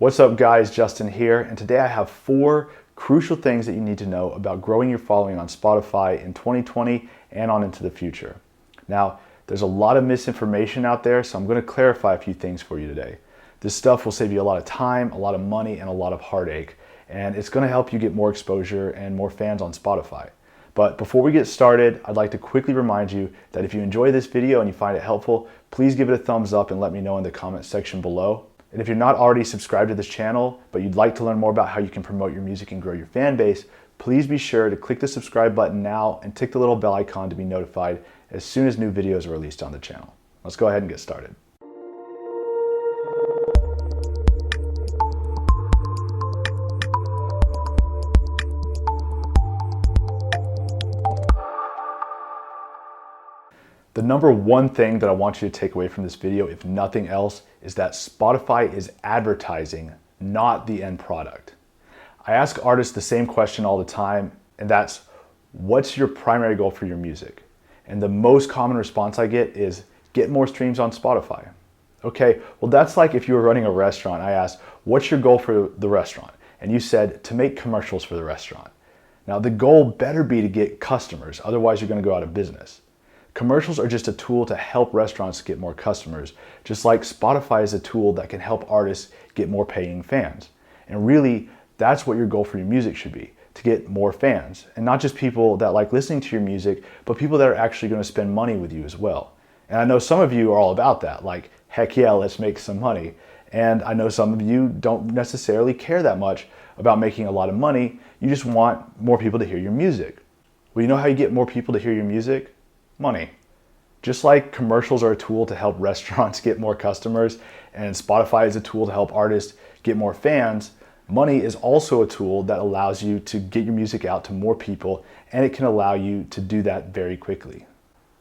What's up guys, Justin here, and today I have 4 crucial things that you need to know about growing your following on Spotify in 2020 and on into the future. Now, there's a lot of misinformation out there, so I'm going to clarify a few things for you today. This stuff will save you a lot of time, a lot of money, and a lot of heartache, and it's going to help you get more exposure and more fans on Spotify. But before we get started, I'd like to quickly remind you that if you enjoy this video and you find it helpful, please give it a thumbs up and let me know in the comment section below. And if you're not already subscribed to this channel, but you'd like to learn more about how you can promote your music and grow your fan base, please be sure to click the subscribe button now and tick the little bell icon to be notified as soon as new videos are released on the channel. Let's go ahead and get started. The number one thing that I want you to take away from this video, if nothing else, is that Spotify is advertising, not the end product. I ask artists the same question all the time, and that's, what's your primary goal for your music? And the most common response I get is, get more streams on Spotify. Okay, well that's like if you were running a restaurant, I asked, what's your goal for the restaurant? And you said, to make commercials for the restaurant. Now the goal better be to get customers, otherwise you're gonna go out of business. Commercials are just a tool to help restaurants get more customers, just like Spotify is a tool that can help artists get more paying fans. And really, that's what your goal for your music should be, to get more fans. And not just people that like listening to your music, but people that are actually going to spend money with you as well. And I know some of you are all about that, like, heck yeah, let's make some money. And I know some of you don't necessarily care that much about making a lot of money, you just want more people to hear your music. Well, you know how you get more people to hear your music? Money. Just like commercials are a tool to help restaurants get more customers and Spotify is a tool to help artists get more fans, money is also a tool that allows you to get your music out to more people, and it can allow you to do that very quickly.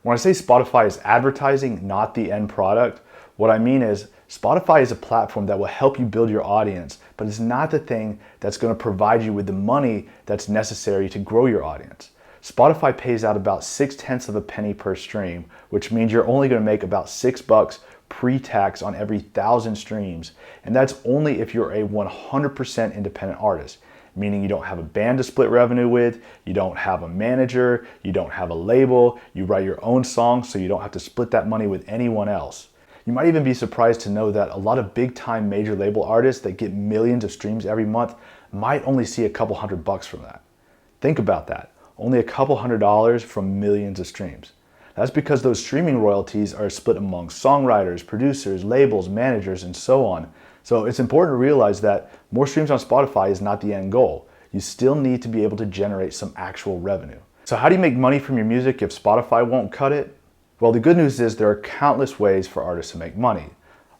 When I say Spotify is advertising, not the end product, what I mean is Spotify is a platform that will help you build your audience, but it's not the thing that's going to provide you with the money that's necessary to grow your audience. Spotify pays out about 0.6 of a penny per stream, which means you're only going to make about $6 pre-tax on every 1,000 streams. And that's only if you're a 100% independent artist, meaning you don't have a band to split revenue with, you don't have a manager, you don't have a label, you write your own songs so you don't have to split that money with anyone else. You might even be surprised to know that a lot of big-time major label artists that get millions of streams every month might only see a couple $100 from that. Think about that. Only a couple $100 from millions of streams. That's because those streaming royalties are split among songwriters, producers, labels, managers, and so on. So it's important to realize that more streams on Spotify is not the end goal. You still need to be able to generate some actual revenue. So how do you make money from your music if Spotify won't cut it? Well, the good news is there are countless ways for artists to make money.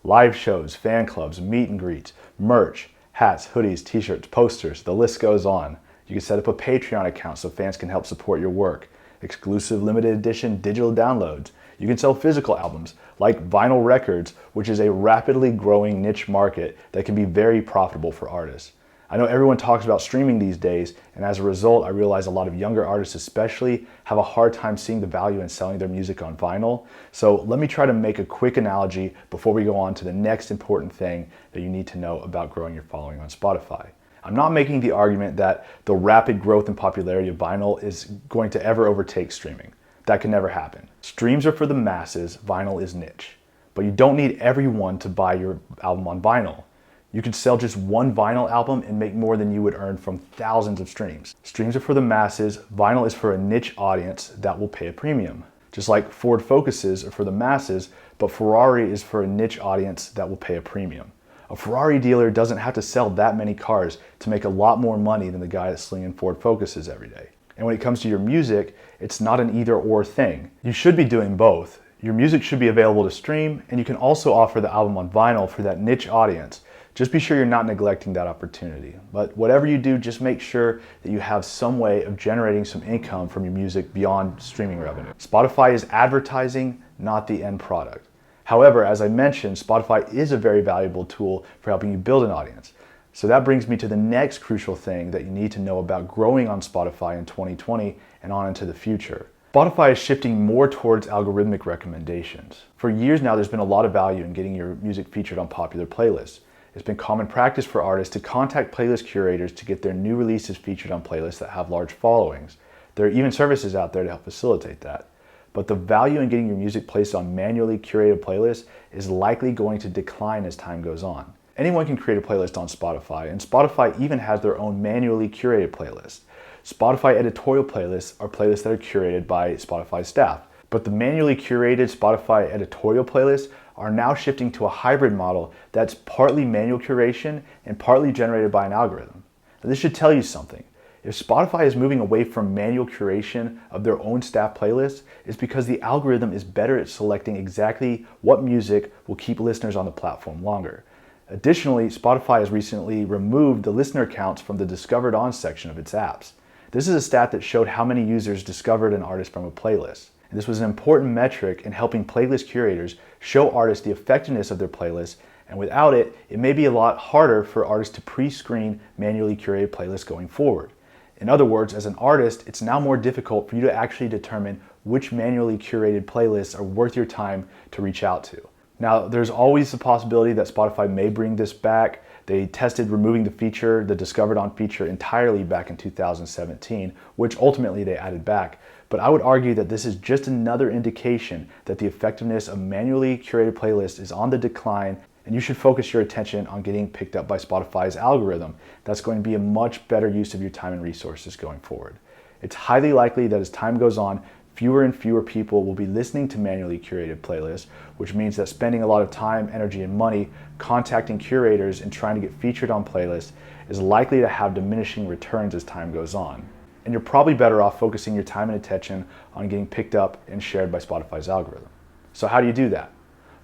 Live shows, fan clubs, meet and greets, merch, hats, hoodies, t-shirts, posters, the list goes on. You can set up a Patreon account so fans can help support your work. Exclusive limited edition digital downloads. You can sell physical albums like vinyl records, which is a rapidly growing niche market that can be very profitable for artists. I know everyone talks about streaming these days, and as a result, I realize a lot of younger artists especially have a hard time seeing the value in selling their music on vinyl. So let me try to make a quick analogy before we go on to the next important thing that you need to know about growing your following on Spotify. I'm not making the argument that the rapid growth and popularity of vinyl is going to ever overtake streaming. That can never happen. Streams are for the masses, vinyl is niche. But you don't need everyone to buy your album on vinyl. You could sell just one vinyl album and make more than you would earn from thousands of streams. Streams are for the masses, vinyl is for a niche audience that will pay a premium. Just like Ford Focuses are for the masses, but Ferrari is for a niche audience that will pay a premium. A Ferrari dealer doesn't have to sell that many cars to make a lot more money than the guy that's slinging Ford Focuses every day. And when it comes to your music, it's not an either or thing. You should be doing both. Your music should be available to stream, and you can also offer the album on vinyl for that niche audience. Just be sure you're not neglecting that opportunity. But whatever you do, just make sure that you have some way of generating some income from your music beyond streaming revenue. Spotify is advertising, not the end product. However, as I mentioned, Spotify is a very valuable tool for helping you build an audience. So that brings me to the next crucial thing that you need to know about growing on Spotify in 2020 and on into the future. Spotify is shifting more towards algorithmic recommendations. For years now, there's been a lot of value in getting your music featured on popular playlists. It's been common practice for artists to contact playlist curators to get their new releases featured on playlists that have large followings. There are even services out there to help facilitate that. But the value in getting your music placed on manually curated playlists is likely going to decline as time goes on. Anyone can create a playlist on Spotify, and Spotify even has their own manually curated playlist. Spotify editorial playlists are playlists that are curated by Spotify staff. But the manually curated Spotify editorial playlists are now shifting to a hybrid model that's partly manual curation and partly generated by an algorithm. Now, this should tell you something. If Spotify is moving away from manual curation of their own staff playlists, it's because the algorithm is better at selecting exactly what music will keep listeners on the platform longer. Additionally, Spotify has recently removed the listener counts from the Discovered On section of its apps. This is a stat that showed how many users discovered an artist from a playlist. And this was an important metric in helping playlist curators show artists the effectiveness of their playlists, and without it, it may be a lot harder for artists to pre-screen manually curated playlists going forward. In other words, as an artist, it's now more difficult for you to actually determine which manually curated playlists are worth your time to reach out to. Now, there's always the possibility that Spotify may bring this back. They tested removing the feature, the Discovered On feature, entirely back in 2017, which ultimately they added back. But I would argue that this is just another indication that the effectiveness of manually curated playlists is on the decline, and you should focus your attention on getting picked up by Spotify's algorithm. That's going to be a much better use of your time and resources going forward. It's highly likely that as time goes on, fewer and fewer people will be listening to manually curated playlists, which means that spending a lot of time, energy, and money contacting curators and trying to get featured on playlists is likely to have diminishing returns as time goes on. And you're probably better off focusing your time and attention on getting picked up and shared by Spotify's algorithm. So how do you do that?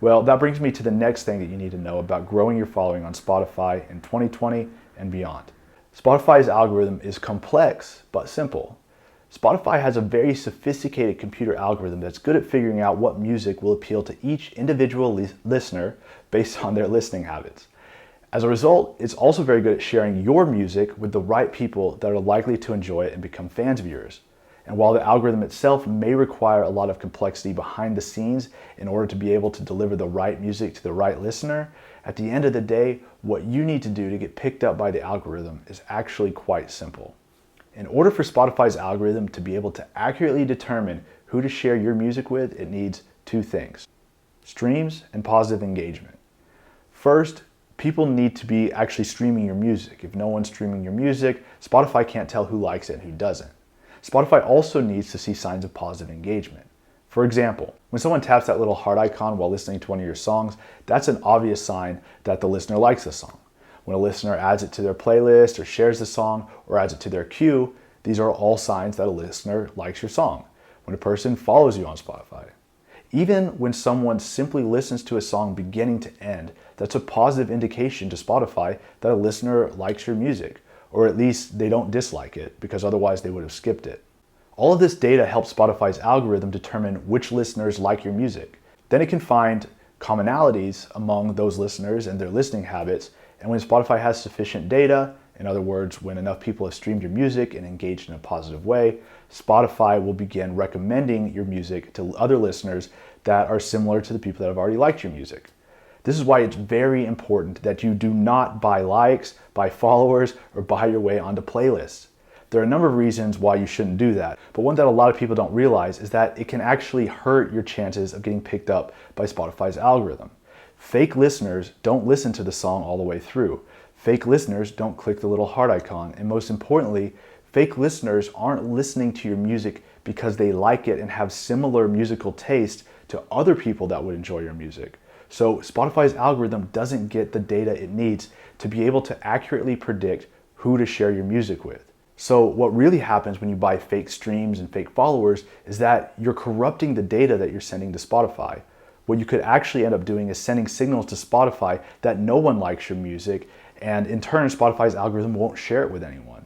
Well, that brings me to the next thing that you need to know about growing your following on Spotify in 2020 and beyond. Spotify's algorithm is complex but simple. Spotify has a very sophisticated computer algorithm that's good at figuring out what music will appeal to each individual listener based on their listening habits. As a result, it's also very good at sharing your music with the right people that are likely to enjoy it and become fans of yours. And while the algorithm itself may require a lot of complexity behind the scenes in order to be able to deliver the right music to the right listener, at the end of the day, what you need to do to get picked up by the algorithm is actually quite simple. In order for Spotify's algorithm to be able to accurately determine who to share your music with, it needs two things: streams and positive engagement. First, people need to be actually streaming your music. If no one's streaming your music, Spotify can't tell who likes it and who doesn't. Spotify also needs to see signs of positive engagement. For example, when someone taps that little heart icon while listening to one of your songs, that's an obvious sign that the listener likes the song. When a listener adds it to their playlist or shares the song or adds it to their queue, these are all signs that a listener likes your song. When a person follows you on Spotify. Even when someone simply listens to a song beginning to end, that's a positive indication to Spotify that a listener likes your music, or at least they don't dislike it, because otherwise they would have skipped it. All of this data helps Spotify's algorithm determine which listeners like your music. Then it can find commonalities among those listeners and their listening habits, and when Spotify has sufficient data, in other words, when enough people have streamed your music and engaged in a positive way, Spotify will begin recommending your music to other listeners that are similar to the people that have already liked your music. This is why it's very important that you do not buy likes, buy followers, or buy your way onto playlists. There are a number of reasons why you shouldn't do that, but one that a lot of people don't realize is that it can actually hurt your chances of getting picked up by Spotify's algorithm. Fake listeners don't listen to the song all the way through. Fake listeners don't click the little heart icon, and most importantly, fake listeners aren't listening to your music because they like it and have similar musical taste to other people that would enjoy your music. So Spotify's algorithm doesn't get the data it needs to be able to accurately predict who to share your music with. So what really happens when you buy fake streams and fake followers is that you're corrupting the data that you're sending to Spotify. What you could actually end up doing is sending signals to Spotify that no one likes your music, and in turn, Spotify's algorithm won't share it with anyone.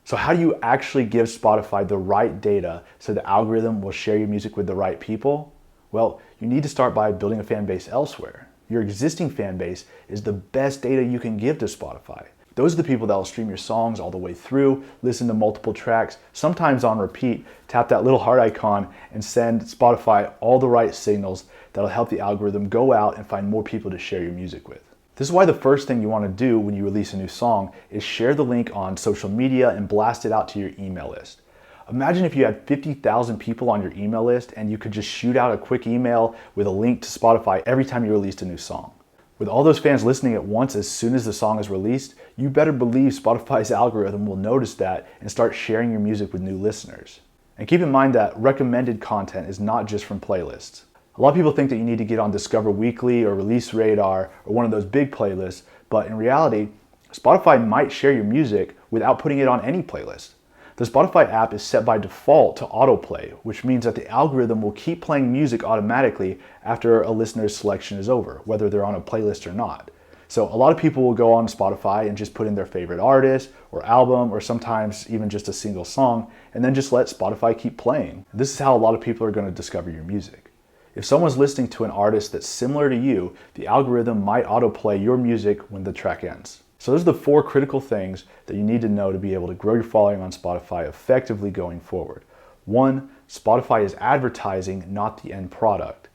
So how do you actually give Spotify the right data so the algorithm will share your music with the right people? Well, you need to start by building a fan base elsewhere. Your existing fan base is the best data you can give to Spotify. Those are the people that will stream your songs all the way through, listen to multiple tracks, sometimes on repeat, tap that little heart icon, and send Spotify all the right signals that'll help the algorithm go out and find more people to share your music with. This is why the first thing you want to do when you release a new song is share the link on social media and blast it out to your email list. Imagine if you had 50,000 people on your email list and you could just shoot out a quick email with a link to Spotify every time you released a new song. With all those fans listening at once as soon as the song is released, you better believe Spotify's algorithm will notice that and start sharing your music with new listeners. And keep in mind that recommended content is not just from playlists. A lot of people think that you need to get on Discover Weekly or Release Radar or one of those big playlists, but in reality, Spotify might share your music without putting it on any playlist. The Spotify app is set by default to autoplay, which means that the algorithm will keep playing music automatically after a listener's selection is over, whether they're on a playlist or not. So a lot of people will go on Spotify and just put in their favorite artist or album or sometimes even just a single song and then just let Spotify keep playing. This is how a lot of people are going to discover your music. If someone's listening to an artist that's similar to you, the algorithm might autoplay your music when the track ends. So those are the 4 critical things that you need to know to be able to grow your following on Spotify effectively going forward. 1, Spotify is advertising, not the end product.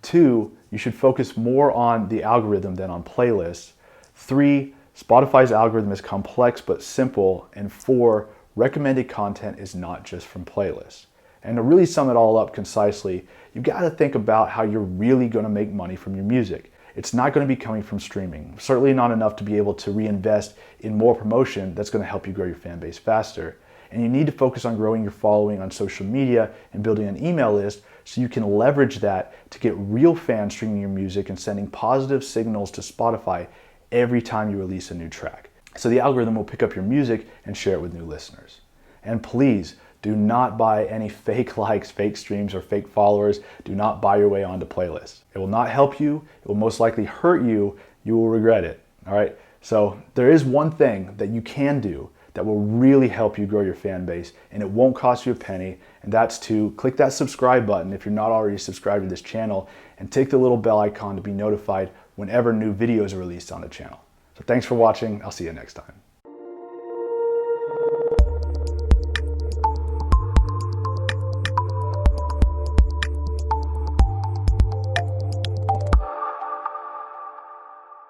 2, you should focus more on the algorithm than on playlists. 3, Spotify's algorithm is complex but simple. And 4, recommended content is not just from playlists. And to really sum it all up concisely, you've got to think about how you're really going to make money from your music. It's not going to be coming from streaming, certainly not enough to be able to reinvest in more promotion that's going to help you grow your fan base faster. And you need to focus on growing your following on social media and building an email list so you can leverage that to get real fans streaming your music and sending positive signals to Spotify every time you release a new track. So the algorithm will pick up your music and share it with new listeners. And please, do not buy any fake likes, fake streams, or fake followers. Do not buy your way onto playlists. It will not help you. It will most likely hurt you. You will regret it. All right. So there is one thing that you can do that will really help you grow your fan base, and it won't cost you a penny. And that's to click that subscribe button if you're not already subscribed to this channel, and take the little bell icon to be notified whenever new videos are released on the channel. So thanks for watching. I'll see you next time.